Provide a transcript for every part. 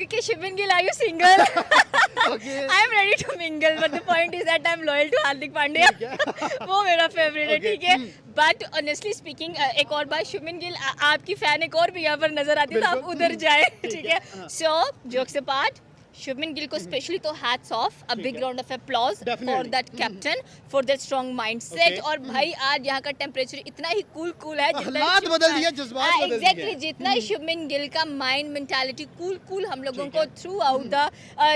कहूंगी कि Shubman Gill are you single? I am ready to mingle but the point is that I am loyal to Hardik Pandya. वो मेरा favourite है, ठीक है। बट ऑनेस्टली स्पीकिंग एक और बात, शुभमन गिल आपकी फैन एक और भी यहाँ पर नजर आती है, तो आप उधर जाए, ठीक है। सो जोक्स अपार्ट, शुभमन गिल को स्पेशली तो hats off, a big round of applause for that captain, for that strong mindset. और भाई आज यहाँ का टेम्परेचर इतना ही कूल है, हालात बदल दिया, जज्बात बदल दिए। एग्जैक्टली, जितना ही शुभमन गिल का माइंड मेंटालिटी कूल हम लोगों को थ्रू आउट द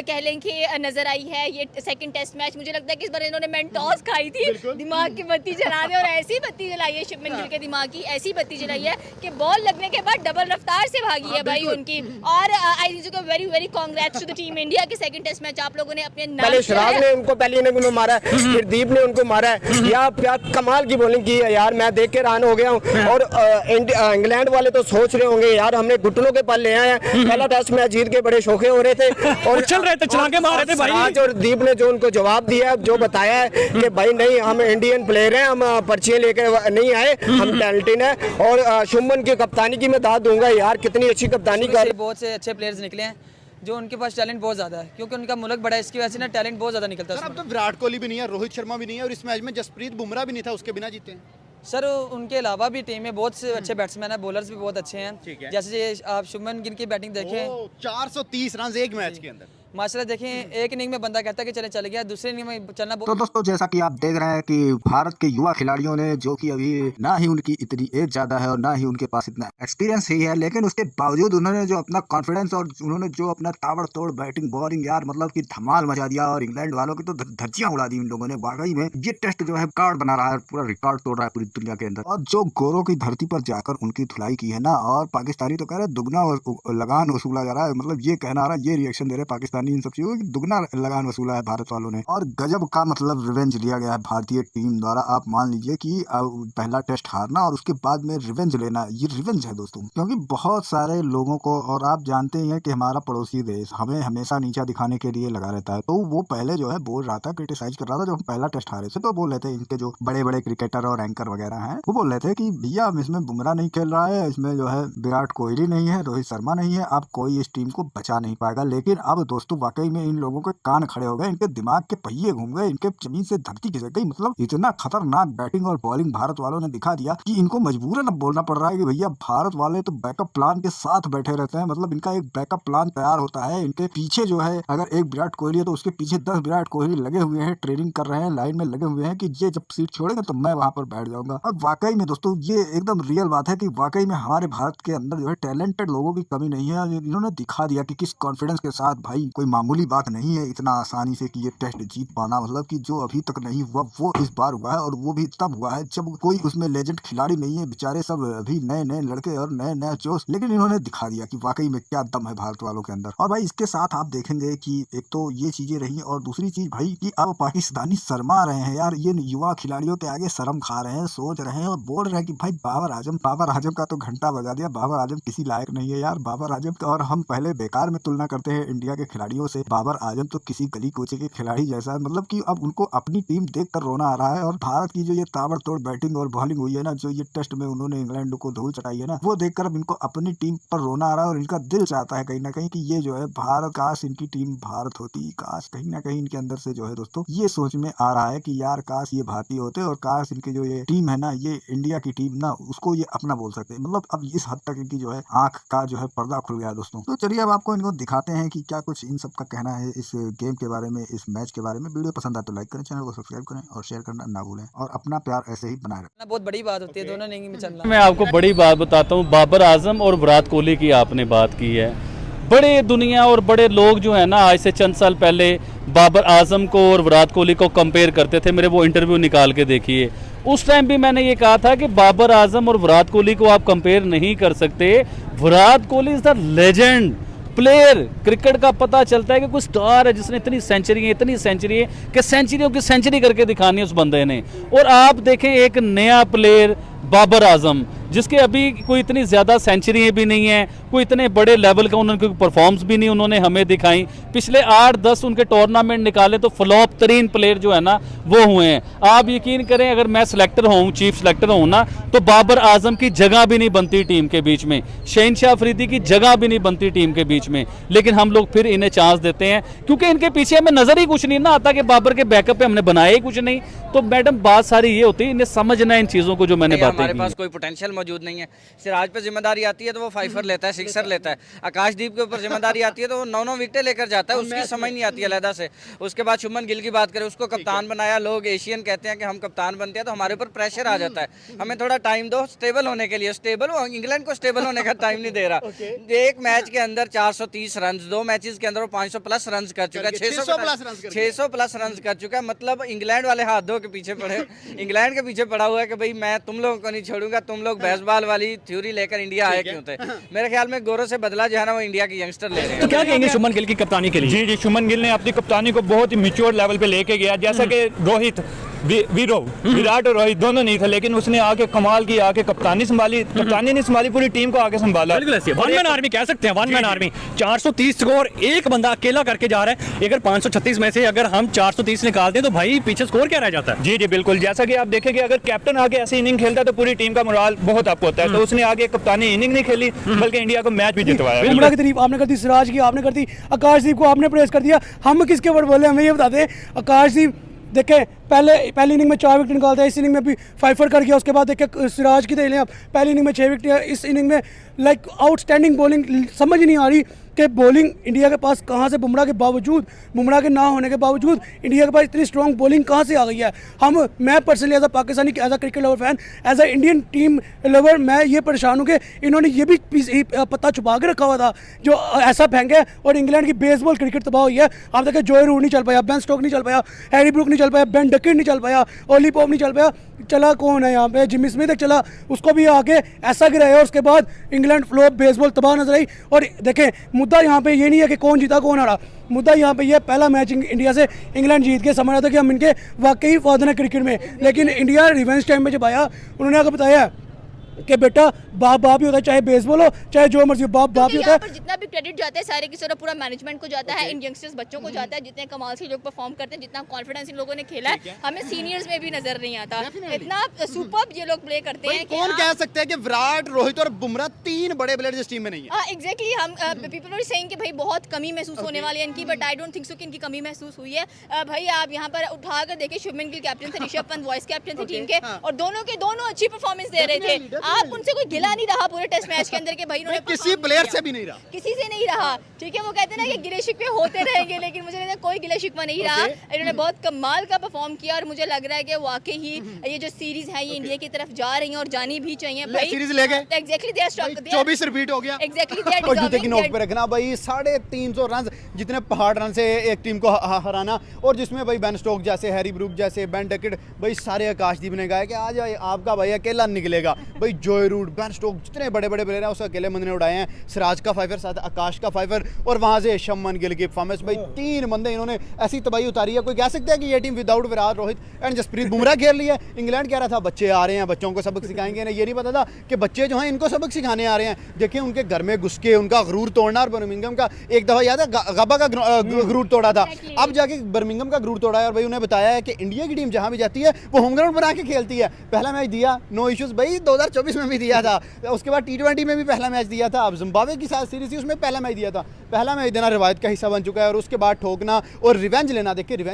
कह लें कि नजर आई है। ये सेकंड टेस्ट मैच, मुझे लगता है कि इस बार इन्होंने मेंटोस खाई थी, दिमाग की बत्ती जला दे, और ऐसी बत्ती जलाई है शुभमन गिल के दिमाग की, ऐसी बत्ती जलाई है कि बॉल लगने के बाद डबल रफ्तार से भागी है भाई उनकी। और I think very very congrats to the team India के सेकंड टेस्ट मैच आप लोगों ने अपने नाम पहले शराब ने उनको पहले इन्हें मारा है, फिर दीप ने उनको मारा है। या क्या कमाल की बॉलिंग की है यार, मैं देख के हैरान हो गया हूँ। और इंग्लैंड वाले तो सोच रहे होंगे यार हमने घुटनों के पल ले आए हैं, पहला टेस्ट मैच जीत के बड़े शोखे हो रहे थे और चल रहे थे, चला के मार रहे थे भाई। आज और दीप ने जो उनको जवाब दिया, जो बताया है कि भाई नहीं हम इंडियन प्लेयर हैं, हम पर्चियां लेकर नहीं आए, हम टैलेंटेड हैं। और शुभमन की कप्तानी की मैं दाद दूंगा यार, कितनी अच्छी कप्तानी कर, बहुत से अच्छे प्लेयर्स निकले हैं जो उनके पास टैलेंट बहुत ज़्यादा है, क्योंकि उनका मुल्क बड़ा है, इसकी वजह से ना टैलेंट बहुत ज़्यादा निकलता है। सर अब तो विराट कोहली भी नहीं है, रोहित शर्मा भी नहीं है, और इस मैच में जसप्रीत बुमराह भी नहीं था, उसके बिना जीते हैं। सर उनके अलावा भी टीम में बहुत से अच्छे बैट्समैन हैं, बॉलर्स भी बहुत अच्छे हैं। जैसे आप शुभमन गिल की बैटिंग देखें, 430 रन एक मैच के अंदर, माशाल्लाह देखें। एक इनिंग में बंदा कहता है कि चले गया, दूसरे इनिंग में चलना तो दोस्तों जैसा कि आप देख रहे हैं कि भारत के युवा खिलाड़ियों ने, जो कि अभी ना ही उनकी इतनी एज ज्यादा है और ना ही उनके पास इतना एक्सपीरियंस ही है, लेकिन उसके बावजूद उन्होंने जो अपना कॉन्फिडेंस और उन्होंने जो अपना ताबड़तोड़ बैटिंग बॉलिंग यार मतलब कि धमाल मचा दिया। और इंग्लैंड वालों की तो धज्जियां उड़ा दी इन लोगों ने। वाकई में ये टेस्ट जो है रिकॉर्ड बना रहा है, पूरा रिकॉर्ड तोड़ रहा है पूरी दुनिया के अंदर। और जो गोरों की धरती पर जाकर उनकी धुलाई की है ना, और पाकिस्तानी तो कह रहे दुगना लगान वसूला जा रहा है, मतलब ये कहना रहा, ये रिएक्शन दे रहे पाकिस्तानी इन सब चीजों की, दुगना लगान वसूला है भारत वालों ने। और गजब का मतलब रिवेंज लिया गया है भारतीय टीम द्वारा। आप मान लीजिए कि पहला टेस्ट हारना और उसके बाद में रिवेंज लेना, ये रिवेंज है दोस्तों। क्योंकि बहुत सारे लोगों को, और आप जानते ही हैं कि हमारा पड़ोसी देश हमें हमेशा नीचा दिखाने के लिए लगा रहता है, तो वो पहले जो है बोल रहा था, क्रिटिसाइज कर रहा था, जब पहला टेस्ट हारे थे तो बोल रहे थे, इनके जो बड़े बड़े क्रिकेटर और एंकर वगैरह हैं वो बोल रहे थे कि भैया इसमें बुमराह नहीं खेल रहा है, इसमें जो है विराट कोहली नहीं है, रोहित शर्मा नहीं है, अब कोई इस टीम को बचा नहीं पाएगा। लेकिन अब दोस्तों वाकई में इन लोगों के कान खड़े हो गए, इनके दिमाग के पहिए घूम गए, इनके जमीन से धरती खिसक गई। मतलब इतना खतरनाक बैटिंग और बॉलिंग भारत वालों ने दिखा दिया कि इनको मजबूरन अब बोलना पड़ रहा है कि भैया भारत वाले तो बैकअप प्लान के साथ बैठे रहते हैं। मतलब इनका एक बैकअप प्लान तैयार होता है, इनके पीछे जो है अगर एक विराट कोहली है तो उसके पीछे 10 विराट कोहली लगे हुए हैं, ट्रेनिंग कर रहे हैं, लाइन में लगे हुए हैं कि ये जब सीट छोड़ेगा तो मैं वहां पर बैठ जाऊंगा। और वाकई में दोस्तों ये एकदम रियल बात है कि वाकई में हमारे भारत के अंदर जो है टैलेंटेड लोगों की कमी नहीं है। इन्होंने दिखा दिया कि किस कॉन्फिडेंस के साथ, भाई कोई मामूली बात नहीं है इतना आसानी से कि ये टेस्ट जीत पाना। मतलब कि जो अभी तक नहीं हुआ वो इस बार हुआ है, और वो भी तब हुआ है जब कोई उसमें लेजेंड खिलाड़ी नहीं है, बेचारे सब अभी नए नए लड़के और नए नए जोश, लेकिन इन्होंने दिखा दिया कि वाकई में क्या दम है भारत वालों के अंदर। और भाई इसके साथ आप देखेंगे कि एक तो ये चीजें रही, और दूसरी चीज भाई कि अब पाकिस्तानी शर्मा रहे हैं यार, ये युवा खिलाड़ियों के आगे शर्म खा रहे हैं, सोच रहे हैं और बोल रहे हैं कि भाई बाबर आजम का तो घंटा बजा दिया, बाबर आजम किसी लायक नहीं है यार, बाबर आजम। और हम पहले बेकार में तुलना करते हैं इंडिया के खिलाड़ियों से, बाबर आजम तो किसी गली कोचे के खिलाड़ी जैसा है। मतलब कि अब उनको अपनी टीम देखकर रोना आ रहा है। और भारत की जो ये ताबड़तोड़ बैटिंग और बॉलिंग हुई है ना, जो ये टेस्ट में उन्होंने इंग्लैंड को धूल चटाई है ना, वो देखकर अब इनको अपनी टीम पर रोना आ रहा है। और इनका दिल चाहता है कहीं ना कहीं कि ये जो है भारत, काश इनकी टीम भारत होती, काश कहीं ना कहीं इनके अंदर से जो है दोस्तों ये सोच में आ रहा है कि यार काश ये भारतीय होते, और काश इनके जो ये टीम है ना, ये इंडिया की टीम ना, उसको ये अपना बोल सकते हैं। मतलब अब इस हद तक इनकी जो है आंख का जो है पर्दा खुल गया दोस्तों। तो चलिए अब आपको इनको दिखाते हैं कि क्या कुछ इन सब का कहना है इस गेम के बारे में, इस मैच के बारे में। वीडियो पसंद आए तो लाइक करें, चैनल को सब्सक्राइब करें और शेयर करना ना भूलें, और अपना प्यार ऐसे ही बनाए रखें। बहुत बड़ी बात होती है दोनों इनिंग में चलना। मैं आपको बड़ी बात बताता हूँ, बाबर आजम और विराट कोहली की आपने बात की है। बड़े दुनिया और बड़े लोग जो है ना, आज से चंद साल पहले बाबर आजम को और विराट कोहली को कंपेयर करते थे। मेरे वो इंटरव्यू निकाल के देखिए, उस टाइम भी मैंने ये कहा था कि बाबर आजम और विराट कोहली को आप कंपेयर नहीं कर सकते। Virat Kohli is the legend player. Cricket का पता चलता है कि कोई स्टार है जिसने इतनी सेंचुरी है कि सेंचुरियों की सेंचुरी करके दिखानी है उस बंदे ने। और आप देखें एक नया प्लेयर बाबर आजम, जिसके अभी कोई इतनी ज़्यादा सेंचुरी भी नहीं है, कोई इतने बड़े लेवल का उन्होंने परफॉर्म्स भी नहीं उन्होंने हमें दिखाई। पिछले 8-10 उनके टूर्नामेंट निकाले तो फ्लॉप तरीन प्लेयर जो है ना वो हुए हैं। आप यकीन करें, अगर मैं सिलेक्टर हूँ, चीफ सिलेक्टर हूँ ना, तो बाबर आजम की जगह भी नहीं बनती टीम के बीच में, शहनशाह अफरीदी की जगह भी नहीं बनती टीम के बीच में, लेकिन हम लोग फिर इन्हें चांस देते हैं क्योंकि इनके पीछे हमें नजर ही कुछ नहीं ना आता कि बाबर के बैकअप पे हमने बनाया ही कुछ नहीं। तो मैडम बात सारी ये होती है, इन्हें समझना है इन चीज़ों को जो मैंने बातें हमारे की पास हैं। कोई पोटेंशियल मौजूद नहीं है। सिराज पे जिम्मेदारी आती है तो वो फाइफर लेता है, सिक्सर लेता है। आकाशदीप के ऊपर जिम्मेदारी आती है तो वो 9 विकेटें लेकर जाता है, उसकी समझ नहीं आती है अलहदा से। उसके बाद शुभमन गिल की बात करें, उसको कप्तान बनाया, लोग एशियन कहते हैं कि हम कप्तान बनते हैं तो हमारे ऊपर प्रेशर आ जाता है। हमें थोड़ा टाइम दो स्टेबल होने के लिए। स्टेबल, वो इंग्लैंड को स्टेबल होने का टाइम नहीं दे रहा। एक मैच के अंदर 430 रन, 2 मैचेस के अंदर वो 500 प्लस रन कर चुका है, 600 प्लस रन कर चुका है। मतलब इंग्लैंड वाले हाथ धो के पीछे पड़े, इंग्लैंड के पीछे पड़ा हुआ है कि भाई मैं तुम लोगों को नहीं छोड़ूंगा, तुम लोग बेसबॉल वाली थ्योरी लेकर इंडिया आए क्यों थे। मेरे ख्याल में गौरव से बदला जो है ना वो इंडिया के यंगस्टर ले रहे हैं। तो क्या कहेंगे शुभमन गिल की कप्तानी के लिए? जी जी, शुभमन गिल ने अपनी कप्तानी को बहुत ही मैच्योर लेवल पे लेके गया। जैसा कि रोहित विराट और रोहित दोनों नहीं थे, लेकिन उसने आके कमाल की, आके कप्तानी संभाली, कप्तानी नहीं संभाली, पूरी टीम को आके संभाला। बिल्कुल ऐसे वन मैन आर्मी कह सकते हैं, वन मैन आर्मी। 430 स्कोर एक बंदा अकेला करके जा रहा है। अगर 536 में से अगर हम 430 निकाल दें तो भाई पीछे स्कोर क्या रह जाता है? जी जी बिल्कुल, जैसा कि आप देखेंगे अगर कैप्टन आके ऐसी इनिंग खेलता है तो पूरी टीम का मोराल बहुत अप होता है। तो उसने आगे कप्तानी इनिंग नहीं खेली बल्कि इंडिया को मैच भी जितवाया। बुमराह की तारीफ आपने कर दी, सिराज की आपने कर दी, आकाशदीप को आपने प्रेस कर दिया। हम किसके ऊपर बोले हमें ये बता दें। आकाशदीप देखें पहली इनिंग में 4 विकेट निकालता है, इस इनिंग में भी 5 कर गया। उसके बाद देखें सिराज की देख लें आप, पहली इनिंग में 6 विकेट, इस इनिंग में लाइक आउटस्टैंडिंग बॉलिंग। समझ नहीं आ रही कि बॉलिंग इंडिया के पास कहाँ से, बुमराह के ना होने के बावजूद इंडिया के पास इतनी स्ट्रॉन्ग बॉलिंग कहाँ से आ गई है। मैं personally as a Pakistani, as a cricket lover fan, as a Indian team lover, मैं ये परेशान हूँ कि इन्होंने ये भी पत्ता छुपा के रखा हुआ था जो ऐसा फेंका है और इंग्लैंड की बेसबॉल क्रिकेट तबाह हुई है। आप देखें जॉय रूट नहीं चल पाया, बेन स्टोक नहीं चल पाया, हैरी ब्रूक नहीं चल पाया, बेन डकिट नहीं चल पाया, ओली पॉप नहीं चल पाया। चला कौन है यहाँ पे? जिमी स्मिथ एक चला, उसको भी आके ऐसा गिराया। उसके बाद इंग्लैंड फ्लोप, बेसबॉल तबाह नजर आई। और देखें मुद्दा यहाँ पे ये नहीं है कि कौन जीता कौन हारा, मुद्दा यहाँ पे ये पहला मैच इंडिया से इंग्लैंड जीत के समझ रहा था कि हम इनके वाकई फादर हैं क्रिकेट में। लेकिन इंडिया रिवेंज टाइम में जब आया उन्होंने आगे बताया कि बेटा बाप ही होता है, चाहे बेसबॉल हो चाहे जो मर्जी हो, बाप ही होता है। जितना भी क्रेडिट जाता है सारे की सारा पूरा मैनेजमेंट को जाता है, इन यंगस्टर्स बच्चों को जाता है। जितने कमाल से लोग परफॉर्म करते हैं, जितना कॉन्फिडेंस इन लोगों ने खेला है, हमें सीनियर्स में भी नजर नहीं आता। इतना सुपर्ब ये लोग प्ले करते हैं। कौन कह सकते हैं कि विराट, रोहित और बुमराह 3 बड़े प्लेयर इस टीम में नहीं है? हाँ एग्जैक्टली, हम पीपल आर सेइंग कि भाई बहुत कमी महसूस होने वाली है इनकी, but I don't think so कि इनकी कमी महसूस हुई है। भाई आप यहाँ पर उठा कर देखिए, शुभमन गिल कैप्टन थे, ऋषभ पंत वाइस कैप्टन थे टीम के, और दोनों अच्छी परफॉर्मेंस दे रहे थे। आप उनसे कोई गिला नहीं रहा पूरे टेस्ट मैच के अंदर के भाई उन्होंने किसी प्लेयर से भी नहीं रहा, किसी से नहीं रहा। ठीक है, वो कहते हैं ना कि गिले शिकवे होते रहेंगे, लेकिन मुझे लगता है कोई गिले शिकवा नहीं रहा। इन्होंने बहुत कमाल का परफॉर्म किया और मुझे लग रहा है कि वाकई ही ये जो सीरीज है ये इंडिया की तरफ जा रही है और जानी भी चाहिए। भाई सीरीज ले गए, exactly, they are strong, 24 repeat हो गया एग्जैक्टली। और जूते की नोक पे रखना भाई, 350 रन, जितने पहाड़ रन से एक टीम को हराना, और जिसमें भाई बेन स्टोक जैसे, हैरी ब्रूक जैसे, बेन डकिट, भाई सारे आकाशदीप ने कहा कि आज आपका भाई अकेला निकलेगा। भाई जॉय रूट, बेन स्टोक, जितने बड़े बड़े प्लेयर हैं उसे अकेले बंदे ने उड़ाए हैं। सिराज का 5 साथ आकाश का 5, और वहाँ से शुभमन गिल की परफॉर्मेंस। भाई 3 बंदे इन्होंने ऐसी तबाही उतारी है, कोई कह सकता है कि ये team without Virat, Rohit and Jasprit Bumrah खेल रही है। इंग्लैंड कह रहा था बच्चे आ रहे हैं, बच्चों को सबक सिखाएंगे, इन्हें ये नहीं पता था कि बच्चे जो हैं इनको सबक सिखाने आ रहे हैं। देखिए उनके घर में घुस के उनका गरूर तोड़ना, और बर्मिंघम का एक दफ़ा याद है गब्बा का गरूर तोड़ा था, अब जाके बर्मिंघम का गरूर तोड़ा है। और भाई उन्हें बताया है कि इंडिया की टीम जहाँ भी जाती है वो होम ग्राउंड बना के खेलती है। पहला मैच दिया, नो इश्यूज, भाई 2024 में भी दिया था, उसके बाद T20 में भी पहला मैच दिया था, अब जिम्बाब्वे की साथ सीरीज थी उसमें पहला मैच दिया था। पहला मैच देना रिवायत का हिस्सा बन चुका है, और उसके बाद ठोकना और रिवेंज लेना, देखिए रिवेंज